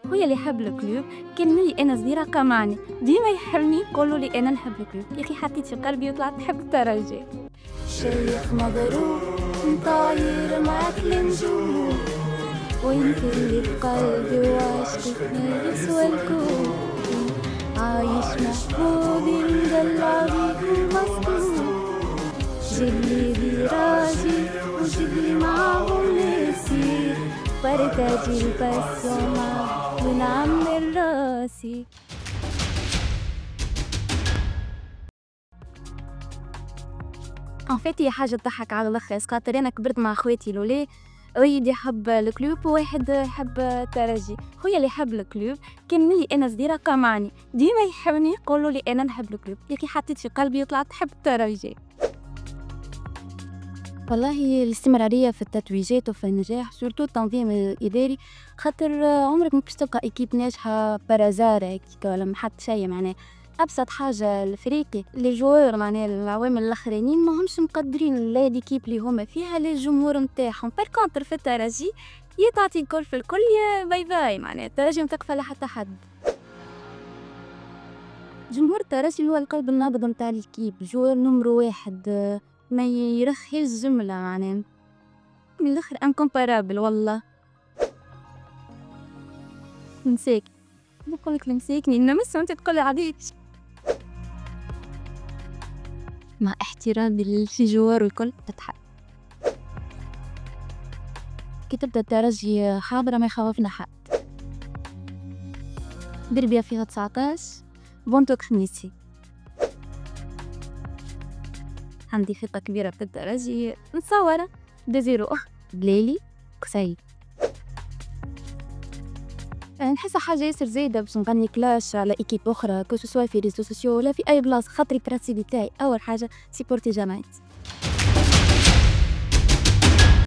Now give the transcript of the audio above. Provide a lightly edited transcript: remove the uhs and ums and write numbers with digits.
خويا اللي يحب الكلوب كان ملي انا صغيره قمعني ديما يحرني يقولوا لي انا نحب الكلوب يا اخي حطيت في قلبي وطلعت نحب الترجي. شيخ مبروك طاير معاك للنجوم وانت اللي في قلبي وعشقك يسوى الكون عايش محمود مدلع بيك ومسكون جيبلي دراجي وجيبلي معاهم ناسي بارتاجي البسمة ونعمل راسي. ان فيت هي حاجه تضحك على الاخر خاطر انا كبرت مع خواتي لولي واحد يحب الكلوب وواحد يحب الترجي. خويا اللي يحب الكلوب كان ملي انا صغيره قمعني ديما يحبني يقولوا لي انا نحب الكلوب يا اخي حطيت في قلبي وطلعت نحب الترجي. والله الاستمرارية في التتويجات وفي النجاح سورتو التنظيم الإداري خاطر عمرك ما باش تلقى إيكيب ناجحة برازار هيك ولا ما حد شيء معناه أبسط حاجة الفريق لي جوار معناه العوامل الآخرين ما همش مقدرين لا ليكيب اللي هما فيها لا الجمهور نتاعهم باركونتر في الترجي يتعطي الكل في الكل يا باي باي معناه الترجي ما تكفى لحتى حد. جمهور الترجي هو القلب النابض نتاع الكيب جوار نمرو واحد ما يرخيش الجملة معناه من الآخر انكومبارابل والله. نساك نقولك نساكني نمس وانت تقولي عليك مع احترامي للجوار والكل تضحك. كي تبدا الترجي حاضرة ما يخوفنا حد دربيا فيها 19 بونتوك خميسي عندي ثقة كبيرة في الترجي نتصور 2-0 بليلي قصي. نحس حاجة ياسر زايدة باش نغني كلاش على ايكيب اخرى كو سوا في ريزو سوسيو ولا في اي بلاصة خاطري برانسيبي تاعي اول حاجة سيبورتي جامعتي.